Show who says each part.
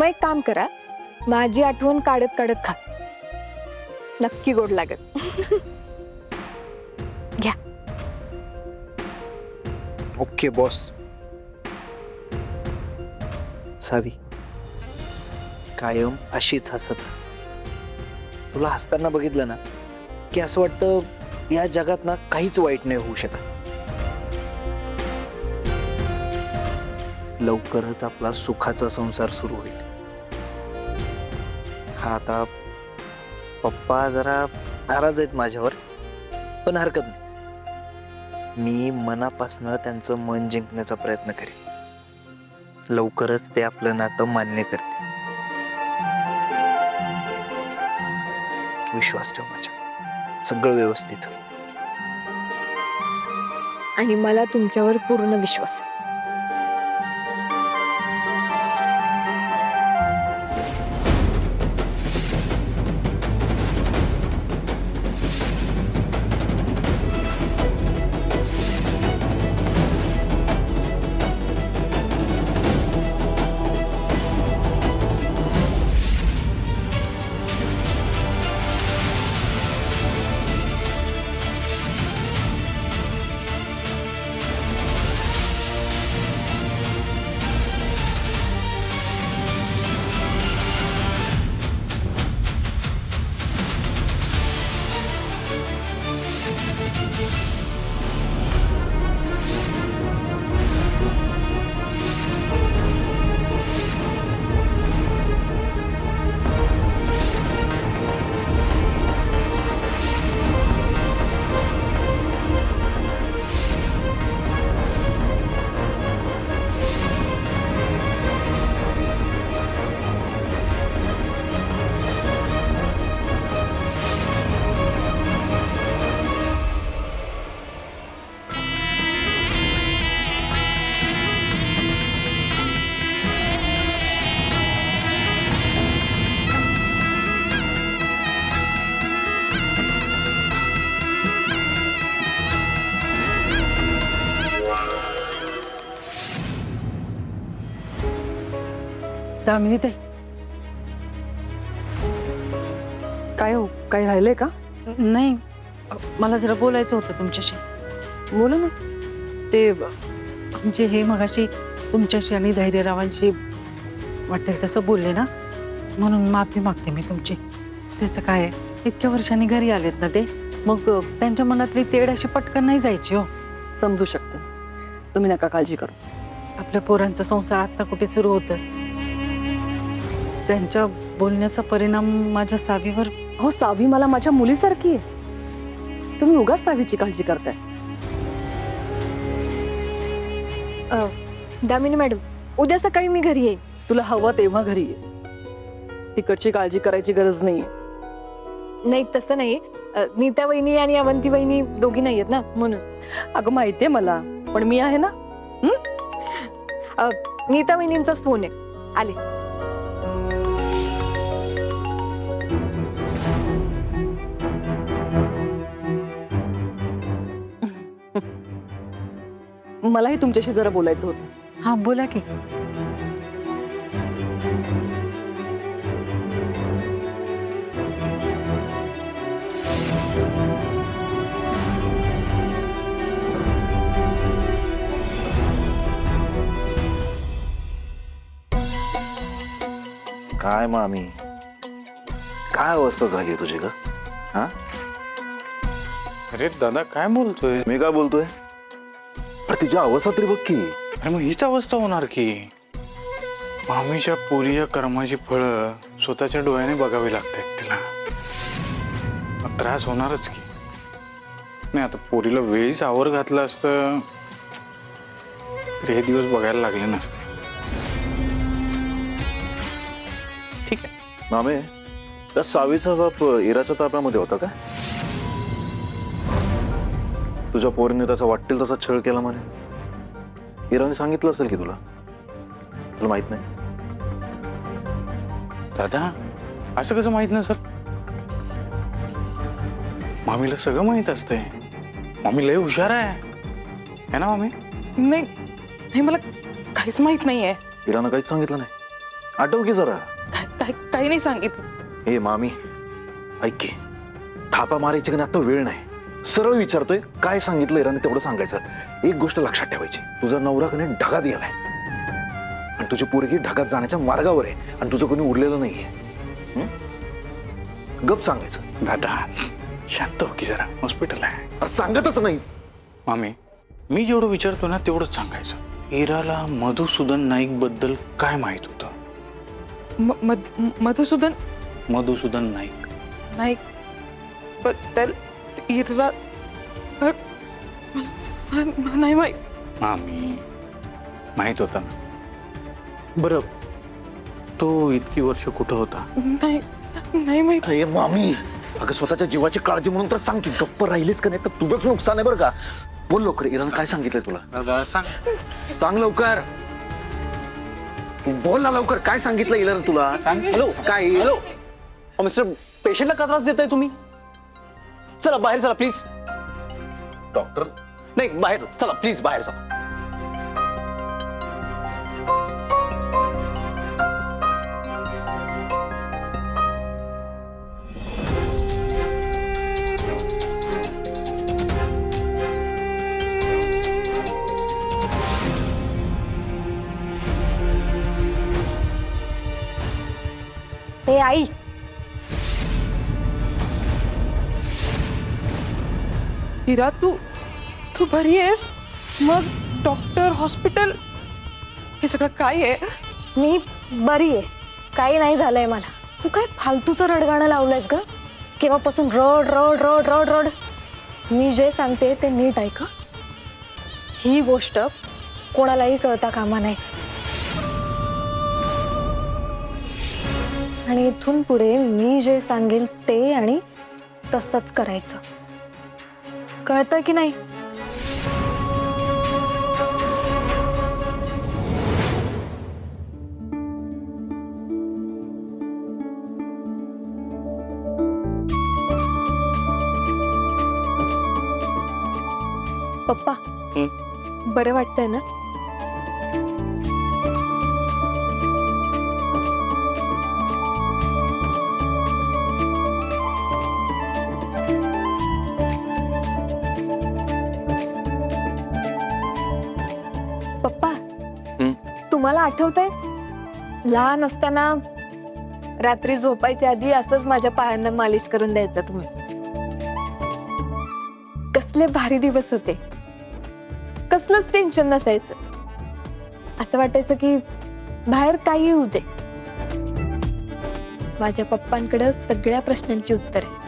Speaker 1: मग एक काम करा, माझी आठवण काढत काढत खा, नक्की गोड लागत. घ्या.
Speaker 2: Okay boss. सावी, कायम अशीच हसत. तुला हसताना बघितलं ना की असं वाटतं या जगात ना काहीच वाईट नाही होऊ शकत. लवकरच आपला सुखाचा संसार सुरू होईल. हा आता पप्पा जरा नाराज आहेत माझ्यावर, पण हरकत नाही. मी मनापासनं त्यांचं मन जिंकण्याचा प्रयत्न करेन. लवकरच ते आपलं नातं मान्य करते. विश्वास ठेव माझ्या, सगळं व्यवस्थित होईल.
Speaker 1: आणि मला तुमच्यावर पूर्ण विश्वास आहे.
Speaker 3: दामिनी ताई,
Speaker 4: काय हो, काय राहिलंय का?
Speaker 3: नाही, मला जरा बोलायचं होतं तुमच्याशी.
Speaker 4: बोला ना.
Speaker 3: ते आमचे हे मगाशी तुमच्याशी आणि धैर्यरावांशी वाटेल तसं बोलले ना, म्हणून माफी मागते मी तुमची. त्याचं काय आहे, इतक्या वर्षांनी घरी आलेत ना ते, मग त्यांच्या मनातली तेढ अशी पटकन नाही जायची हो.
Speaker 4: समजू शकते, तुम्ही नका काळजी करू.
Speaker 3: आपल्या पोरांचा संसार आता कुठे सुरू होतं. त्यांच्या बोलण्याचा परिणाम माझ्या सावीवर.
Speaker 4: हो, सावी मला माझ्या मुलीसारखी आहे. तुम्ही उगाच सावीची काळजी करताय.
Speaker 1: दामिनी मॅडम, उद्या सकाळी मी घरी येईन.
Speaker 4: तुला हवं तेव्हा घरी ये. तिकडची काळजी करायची गरज नाहीये.
Speaker 1: नाही तसं नाही, नीता वहिनी आणि अवंती वहिनी दोघी नाही आहेत ना, म्हणून.
Speaker 4: अगं माहितीये मला, पण मी आहे ना.
Speaker 1: नीता वहिनींचाच फोन आहे, आले.
Speaker 4: मलाही तुमच्याशी जरा बोलायचं होतं.
Speaker 3: हा, बोला की.
Speaker 5: काय मामी, काय अवस्था झाली तुझी का? हा,
Speaker 6: अरे दादा काय बोलतोय?
Speaker 5: मी काय बोलतोय? अरे तिच्या अवस्था तरी बघ की.
Speaker 6: अरे मग हीच अवस्था होणार की. मामीच्या पोरीच्या कर्माची फळं स्वतःच्या डोळ्याने बघावी लागतात तिला. मग त्रास होणारच की. नाही आता पोरीला वेळीच आवर घातलं असतं तर हे दिवस बघायला लागले नसते. ठीक आहे
Speaker 5: मामे, त्या सावीचा बाप इराच्या ताब्यामध्ये होता का? तुझ्या पोरीने त्याचा वाटेल तसा छळ केला म्हणे. इराने सांगितलं असेल की तुला माहित नाही?
Speaker 6: दादा असं कसं माहित नसेल? मामीला सगळं माहित असतंय. मामी लय हुशार आहे ना मामी?
Speaker 4: नाही, मला काहीच माहित नाहीये.
Speaker 5: इरानं काहीच सांगितलं नाही. आठव की जरा.
Speaker 4: काही नाही सांगितलं.
Speaker 5: हे मामी ऐक की, थापा मारायची की आता वेळ नाही. सरळ विचारतोय काय सांगितलं इराने तेवढं सांगायचं. एक गोष्ट लक्षात ठेवायची, तुझा नवरा कने ढगात गेलाय आणि तुझी पोरगी ढगात जाण्याच्या मार्गावर आहे आणि तुझं कोणी उरलेलं नाहीये. गप सांगायचं.
Speaker 6: दादा शांत हो की जरा, हॉस्पिटल आहे.
Speaker 5: अरे सांगतच नाही.
Speaker 6: मामी मी जेवढं विचारतो ना तेवढंच सांगायचं. इराला मधुसूदन नाईक बद्दल काय माहित होतं?
Speaker 4: मधुसूदन
Speaker 6: मधुसूदन नाईक
Speaker 4: नाही, पण त्याला इरा नाही माहित.
Speaker 6: मामी माहित होता ना. बरं तो इतकी वर्ष कुठं होता?
Speaker 4: नाही माहित.
Speaker 5: हे मामी, अगं स्वतःच्या जीवाची काळजी म्हणून तर सांग की. गप्प राहिलीस का नाही तर तुझंच नुकसान आहे बरं का. बोल लवकर, इरान काय सांगितलंय तुला? सांग लवकर. बोल ना लवकर, काय सांगितलं इरान तुला?
Speaker 6: सांग.
Speaker 7: हॅलो
Speaker 5: काय?
Speaker 7: हॅलो मिस्टर, पेशंटला का त्रास देताय तुम्ही? चला बाहेर चला प्लीज.
Speaker 5: डॉक्टर
Speaker 7: नाही बाहेर चला प्लीज, बाहेर चला.
Speaker 1: हे आई,
Speaker 4: हिरा तू बरी आहेस? मग डॉक्टर, हॉस्पिटल, हे सगळं काय आहे?
Speaker 1: मी बरी आहे, काही नाही झालंय मला. तू काय फालतूचं रडगाणं लावलंयस ग? केव्हापासून रड रड रड रड रड. मी जे सांगते ते नीट ऐक. ही गोष्ट कोणालाही कळता कामा नाही आणि इथून पुढे मी जे सांगेल ते आणि तसंच करायचं. कळतं की नाही? पप्पा, बरं वाटतंय ना? पप्पा, तुम्हाला आठवतंय लहान असताना रात्री झोपायच्या आधी असंच माझ्या पायांना मालिश करून द्यायचं तुम्ही? कसले भारी दिवस होते. कसलंच टेन्शन नसायचं. असं वाटायचं की बाहेर काही होऊ दे, माझ्या पप्पांकडे सगळ्या प्रश्नांची उत्तर आहे.